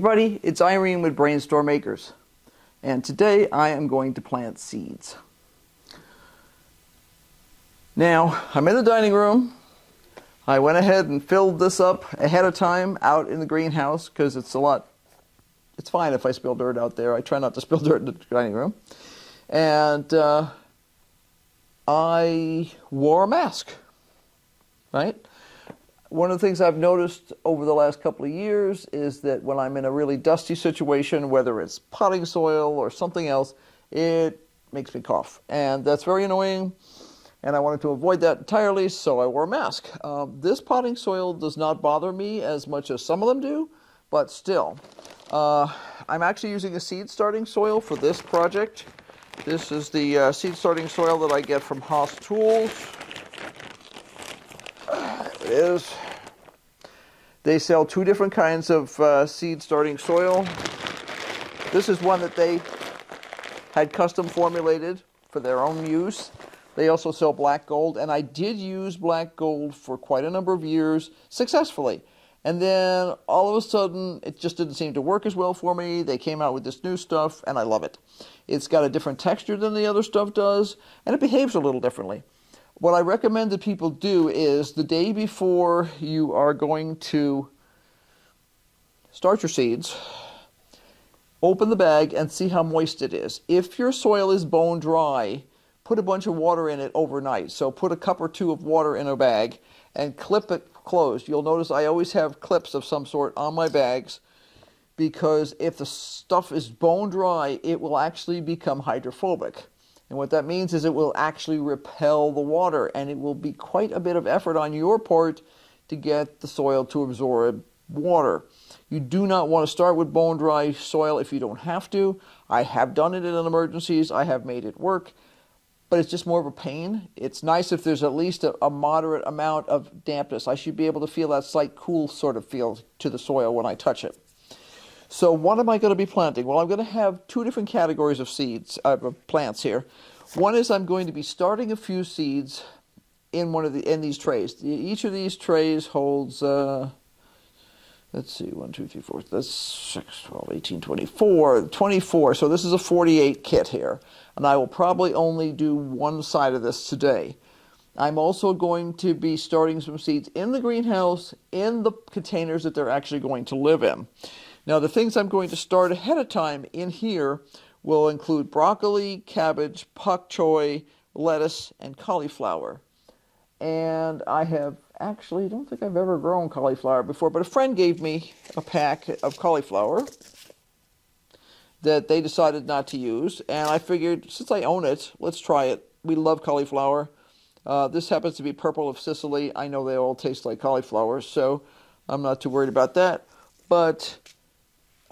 everybody, it's Irene with BrainStormAcres, and today I am going to plant seeds. Now, I'm in the dining room. I went ahead and filled this up ahead of time out in the greenhouse because it's fine if I spill dirt out there. I try not to spill dirt in the dining room. And I wore a mask, right? One of the things I've noticed over the last couple of years is that when I'm in a really dusty situation, whether it's potting soil or something else, it makes me cough. And that's very annoying, and I wanted to avoid that entirely, so I wore a mask. This potting soil does not bother me as much as some of them do, but still. I'm actually using a seed starting soil for this project. This is the seed starting soil that I get from Haas Tools. It is. They sell two different kinds of seed starting soil. This is one that they had custom formulated for their own use. They also sell black gold, and I did use black gold for quite a number of years successfully. And then all of a sudden, it just didn't seem to work as well for me. They came out with this new stuff, and I love it. It's got a different texture than the other stuff does, and it behaves a little differently. What I recommend that people do is the day before you are going to start your seeds, open the bag and see how moist it is. If your soil is bone dry, put a bunch of water in it overnight. So put a cup or two of water in a bag and clip it closed. You'll notice I always have clips of some sort on my bags because if the stuff is bone dry, it will actually become hydrophobic. And what that means is it will actually repel the water, and it will be quite a bit of effort on your part to get the soil to absorb water. You do not want to start with bone dry soil if you don't have to. I have done it in emergencies. I have made it work, but it's just more of a pain. It's nice if there's at least a moderate amount of dampness. I should be able to feel that slight cool sort of feel to the soil when I touch it. So what am I going to be planting? Well, I'm going to have two different categories of seeds, plants here. One is I'm going to be starting a few seeds in these trays. Each of these trays holds, let's see, 1, 2, 3, 4, that's 6, 12, 18, 24. So this is a 48 kit here. And I will probably only do one side of this today. I'm also going to be starting some seeds in the greenhouse in the containers that they're actually going to live in. Now, the things I'm going to start ahead of time in here will include broccoli, cabbage, pak choi, lettuce, and cauliflower. And I don't think I've ever grown cauliflower before, but a friend gave me a pack of cauliflower that they decided not to use. And I figured, since I own it, let's try it. We love cauliflower. This happens to be purple of Sicily. I know they all taste like cauliflower, so I'm not too worried about that. But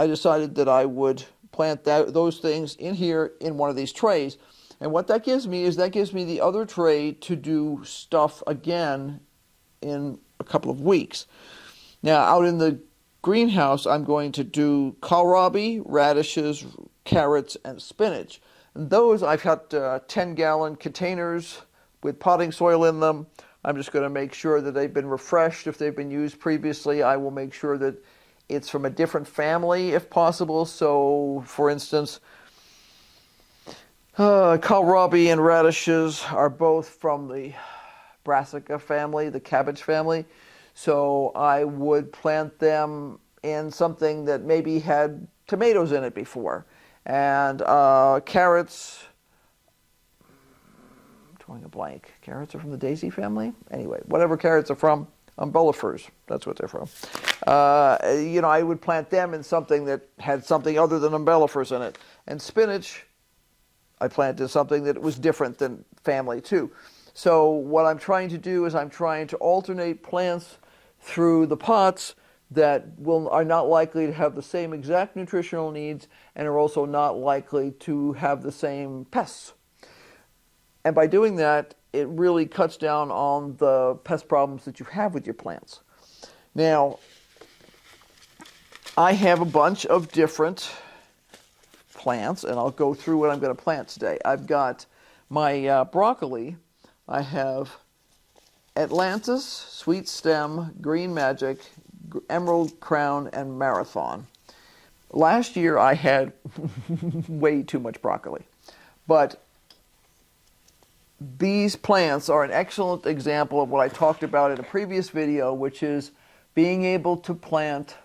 I decided that I would plant those things in here in one of these trays. And what that gives me is the other tray to do stuff again in a couple of weeks. Now, out in the greenhouse, I'm going to do kohlrabi, radishes, carrots, and spinach. And those, I've got 10-gallon containers with potting soil in them. I'm just going to make sure that they've been refreshed. If they've been used previously, I will make sure that it's from a different family, if possible. So, for instance, kohlrabi and radishes are both from the brassica family, the cabbage family. So I would plant them in something that maybe had tomatoes in it before. And carrots, I'm drawing a blank. Carrots are from the daisy family? Anyway, whatever carrots are from, umbellifers, that's what they're from. I would plant them in something that had something other than umbellifers in it. And spinach, I planted something that was different than family too. So what I'm trying to do is I'm trying to alternate plants through the pots that are not likely to have the same exact nutritional needs and are also not likely to have the same pests. And by doing that, it really cuts down on the pest problems that you have with your plants. Now, I have a bunch of different plants, and I'll go through what I'm going to plant today. I've got my broccoli. I have Atlantis, Sweet Stem, Green Magic, Emerald Crown, and Marathon. Last year I had way too much broccoli, but these plants are an excellent example of what I talked about in a previous video, which is being able to plant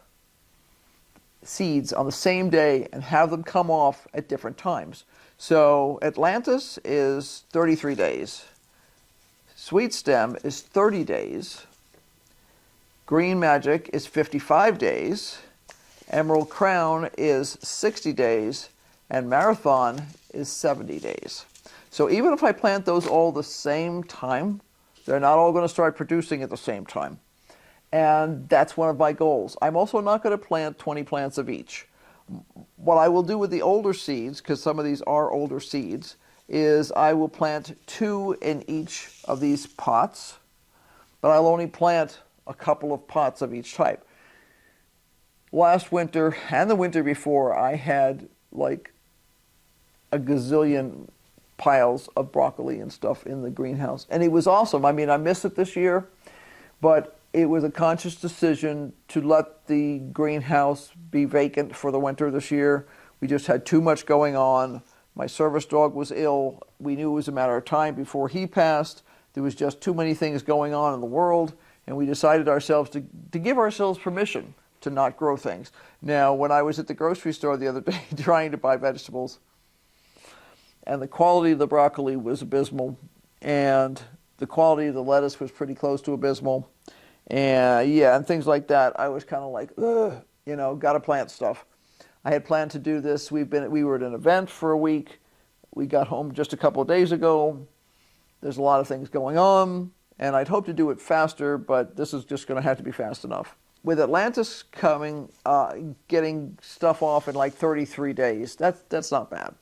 seeds on the same day and have them come off at different times. So Atlantis is 33 days. Sweet Stem is 30 days. Green Magic is 55 days. Emerald Crown is 60 days. And Marathon is 70 days. So even if I plant those all the same time, they're not all going to start producing at the same time. And that's one of my goals. I'm also not going to plant 20 plants of each. What I will do with the older seeds, because some of these are older seeds, is I will plant 2 in each of these pots, but I'll only plant a couple of pots of each type. Last winter and the winter before, I had like a gazillion piles of broccoli and stuff in the greenhouse, and it was awesome. I mean, I miss it this year, but it was a conscious decision to let the greenhouse be vacant for the winter this year. We just had too much going on. My service dog was ill. We knew it was a matter of time before he passed. There was just too many things going on in the world, and we decided ourselves to give ourselves permission to not grow things. Now, when I was at the grocery store the other day trying to buy vegetables, and the quality of the broccoli was abysmal, and the quality of the lettuce was pretty close to abysmal, and things like that, I was kind of like, ugh, you know, got to plant stuff. I had planned to do this. We were at an event for a week. We got home just a couple of days ago. There's a lot of things going on, and I'd hoped to do it faster, but this is just going to have to be fast enough. With Atlantis coming, getting stuff off in like 33 days, that's not bad.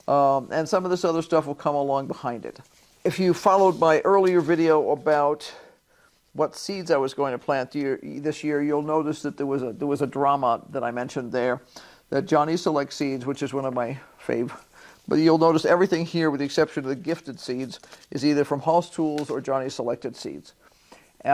And some of this other stuff will come along behind it. If you followed my earlier video about what seeds I was going to plant this year, you'll notice that there was a drama that I mentioned there, that Johnny Select Seeds, which is one of my fave, but you'll notice everything here, with the exception of the gifted seeds, is either from House Tools or Johnny Selected Seeds. They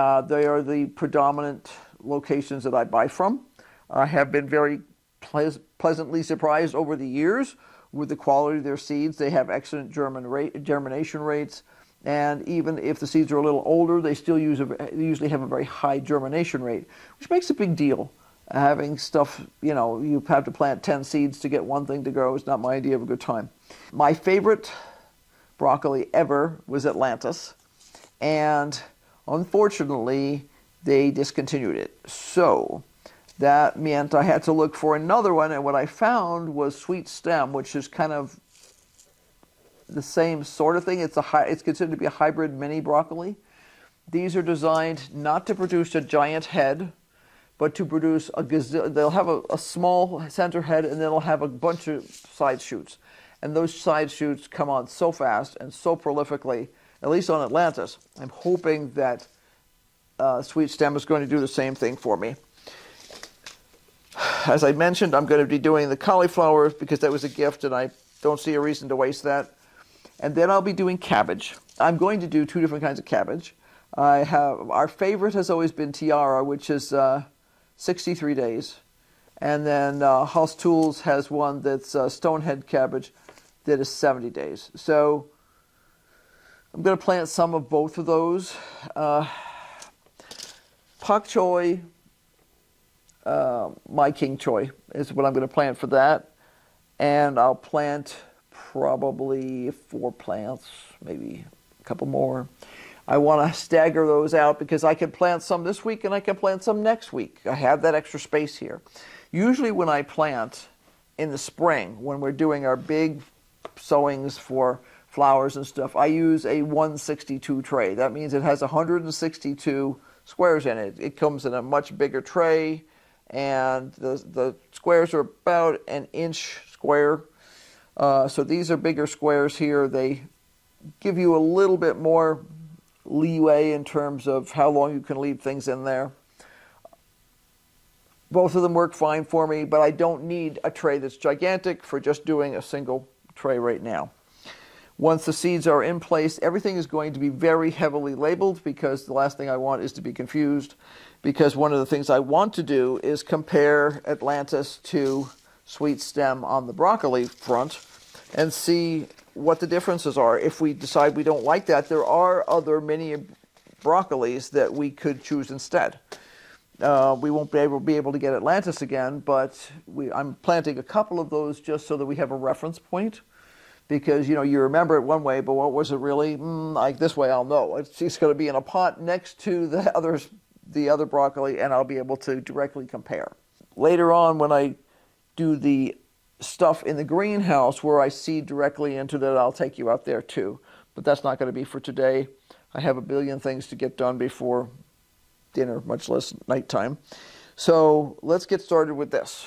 are the predominant locations that I buy from. I have been very pleasantly surprised over the years with the quality of their seeds. They have excellent germination rates. And even if the seeds are a little older, they still usually have a very high germination rate, which makes a big deal. Having stuff, you know, you have to plant 10 seeds to get one thing to grow is not my idea of a good time. My favorite broccoli ever was Atlantis, and unfortunately, they discontinued it. So that meant I had to look for another one, and what I found was Sweet Stem, which is kind of the same sort of thing. It's considered to be a hybrid mini broccoli. These are designed not to produce a giant head, but to produce they'll have a small center head, and then they'll have a bunch of side shoots. And those side shoots come on so fast and so prolifically, at least on Atlantis. I'm hoping that Sweet Stem is going to do the same thing for me. As I mentioned, I'm going to be doing the cauliflower because that was a gift, and I don't see a reason to waste that. And then I'll be doing cabbage. I'm going to do 2 different kinds of cabbage. Our favorite has always been Tiara, which is 63 days. And then House Tools has one that's Stonehead cabbage that is 70 days. So I'm going to plant some of both of those. Pak Choi, my King Choi is what I'm going to plant for that. And I'll plant probably 4 plants, maybe a couple more. I want to stagger those out because I can plant some this week and I can plant some next week. I have that extra space here. Usually when I plant in the spring, when we're doing our big sowings for flowers and stuff, I use a 162 tray. That means it has 162 squares in it. It comes in a much bigger tray, and the squares are about an inch square. So these are bigger squares here. They give you a little bit more leeway in terms of how long you can leave things in there. Both of them work fine for me, but I don't need a tray that's gigantic for just doing a single tray right now. Once the seeds are in place, everything is going to be very heavily labeled because the last thing I want is to be confused, because one of the things I want to do is compare Atlantis to sweet stem on the broccoli front and see what the differences are. If we decide we don't like that, there are other mini broccolis that we could choose instead. We won't be able to get Atlantis again, but I'm planting a couple of those just so that we have a reference point. Because, you know, you remember it one way, but what was it really? Like this way, I'll know. It's going to be in a pot next to the other broccoli, and I'll be able to directly compare. Later on, when I do the stuff in the greenhouse where I seed directly into that, I'll take you out there too. But that's not going to be for today. I have a billion things to get done before dinner, much less nighttime. So let's get started with this.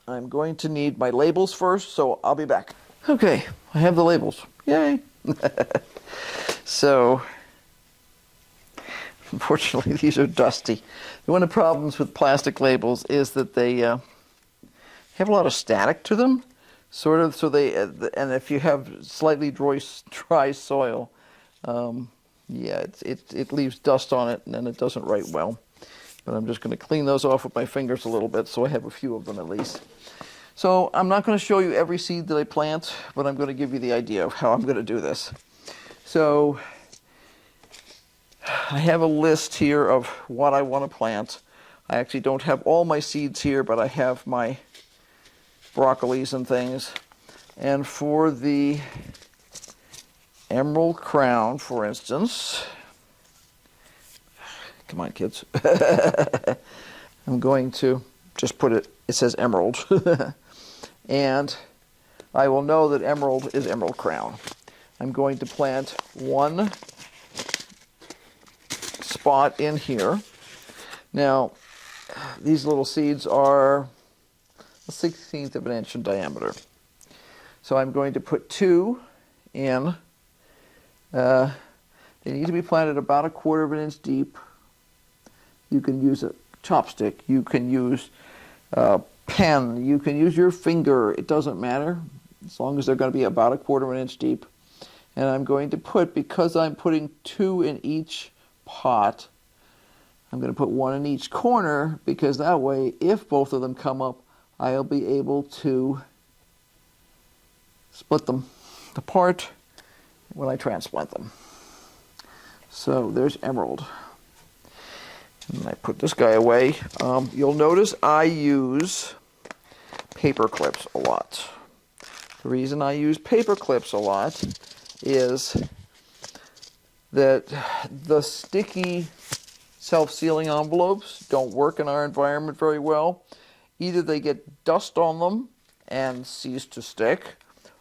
I'm going to need my labels first, so I'll be back. Okay, I have the labels. Yay! So, unfortunately, these are dusty. One of the problems with plastic labels is that they have a lot of static to them, sort of. So and if you have slightly dry soil, yeah, it leaves dust on it, and then it doesn't write well. But I'm just going to clean those off with my fingers a little bit, so I have a few of them at least. So I'm not going to show you every seed that I plant, but I'm going to give you the idea of how I'm going to do this. So I have a list here of what I want to plant. I actually don't have all my seeds here, but I have my broccolis and things. And for the emerald crown, for instance, come on, kids. I'm going to just put it says emerald. And I will know that emerald is emerald crown. I'm going to plant one spot in here. Now, these little seeds are a 1/16 of an inch in diameter. So I'm going to put two in. They need to be planted about 1/4 of an inch deep. You can use a chopstick, you can use a pen, you can use your finger, it doesn't matter, as long as they're going to be about 1/4 of an inch deep. And I'm going to put, because I'm putting two in each pot, I'm going to put one in each corner, because that way, if both of them come up, I'll be able to split them apart when I transplant them. So there's emerald. And I put this guy away. You'll notice I use paper clips a lot. The reason I use paper clips a lot is that the sticky self-sealing envelopes don't work in our environment very well. Either they get dust on them and cease to stick,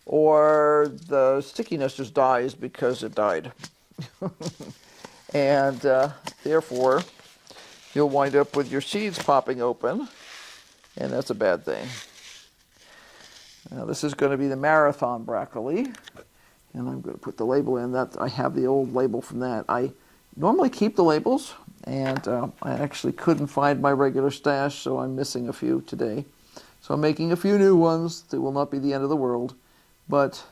or the stickiness just dies because it died. And therefore, you'll wind up with your seeds popping open, and that's a bad thing. Now this is going to be the marathon broccoli, and I'm going to put the label in. That I have the old label from that. I normally keep the labels, and I actually couldn't find my regular stash, so I'm missing a few today. So I'm making a few new ones. That will not be the end of the world, but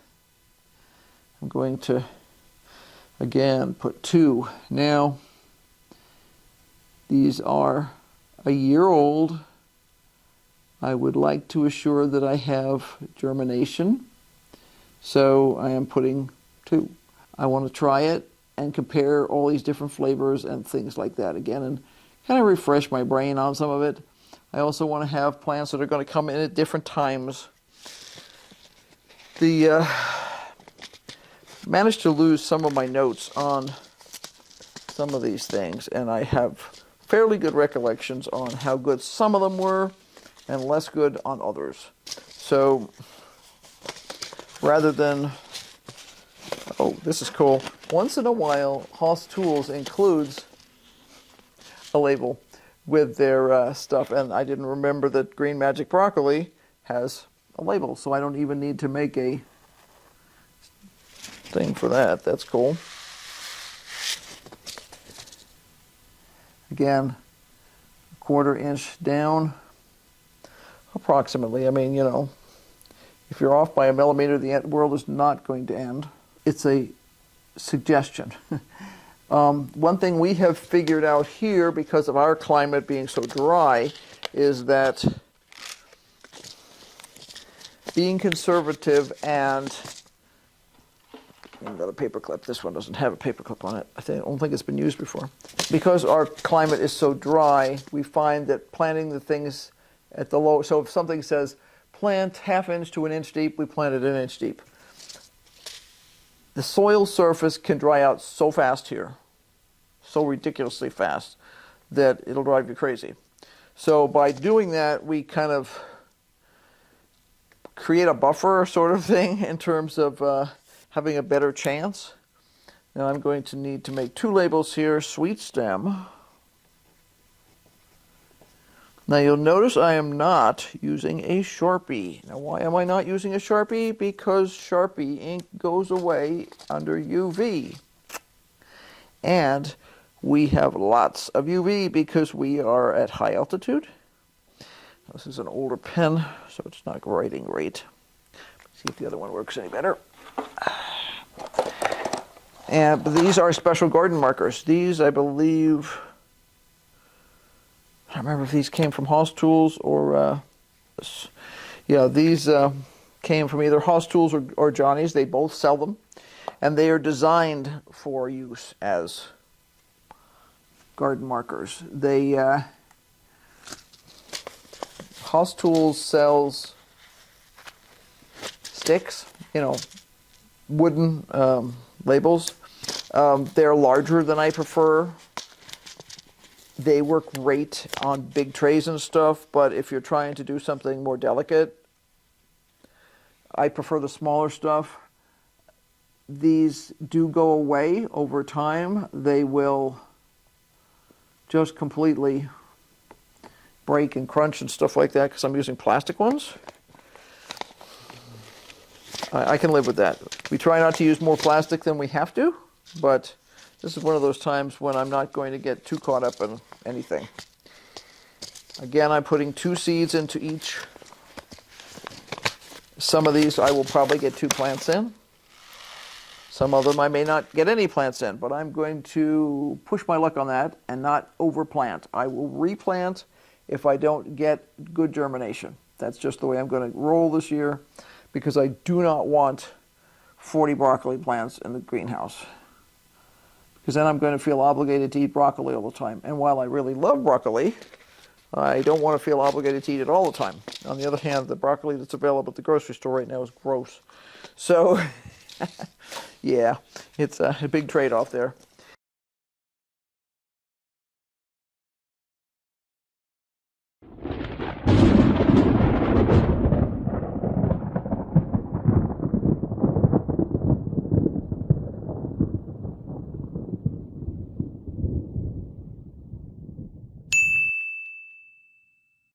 I'm going to, again, put two. Now, these are a year old. I would like to assure that I have germination, so I am putting two. I want to try it and compare all these different flavors and things like that again, and kind of refresh my brain on some of it. I also want to have plants that are going to come in at different times. Managed to lose some of my notes on some of these things, and I have fairly good recollections on how good some of them were and less good on others. So rather than, oh, this is cool. Once in a while, Hoss Tools includes a label with their stuff, and I didn't remember that Green Magic Broccoli has a label, so I don't even need to make a thing for that. That's cool. Again, 1/4 inch down, approximately. I mean, you know, if you're off by a millimeter, the world is not going to end. It's a suggestion. One thing we have figured out here, because of our climate being so dry, is that being conservative and I've got a paper clip. This one doesn't have a paper clip on it. I don't think it's been used before. Because our climate is so dry, we find that planting the things at the low, so if something says plant ½ inch to 1 inch deep, we plant it 1 inch deep. The soil surface can dry out so fast here, so ridiculously fast, that it'll drive you crazy. So by doing that, we kind of create a buffer sort of thing in terms of having a better chance. Now I'm going to need to make 2 labels here, sweet stem. Now you'll notice I am not using a Sharpie. Now why am I not using a Sharpie? Because Sharpie ink goes away under UV. And we have lots of UV because we are at high altitude. This is an older pen, so it's not writing great. Let's see if the other one works any better. And these are special garden markers. These, I believe, I don't remember if these came from Hoss Tools or, yeah, these came from either Hoss Tools or Johnny's. They both sell them. And they are designed for use as garden markers. They, Hoss Tools sells sticks, you know, wooden labels. They're larger than I prefer. They work great on big trays and stuff, but if you're trying to do something more delicate, I prefer the smaller stuff. These do go away over time. They will just completely break and crunch and stuff like that because I'm using plastic ones. I can live with that. We try not to use more plastic than we have to, but this is one of those times when I'm not going to get too caught up in anything. Again, I'm putting 2 seeds into each. Some of these I will probably get 2 plants in. Some of them I may not get any plants in, but I'm going to push my luck on that and not overplant. I will replant if I don't get good germination. That's just the way I'm going to roll this year, because I do not want 40 broccoli plants in the greenhouse, because then I'm going to feel obligated to eat broccoli all the time. And while I really love broccoli, I don't want to feel obligated to eat it all the time. On the other hand, the broccoli that's available at the grocery store right now is gross. So, yeah, it's a big trade-off there.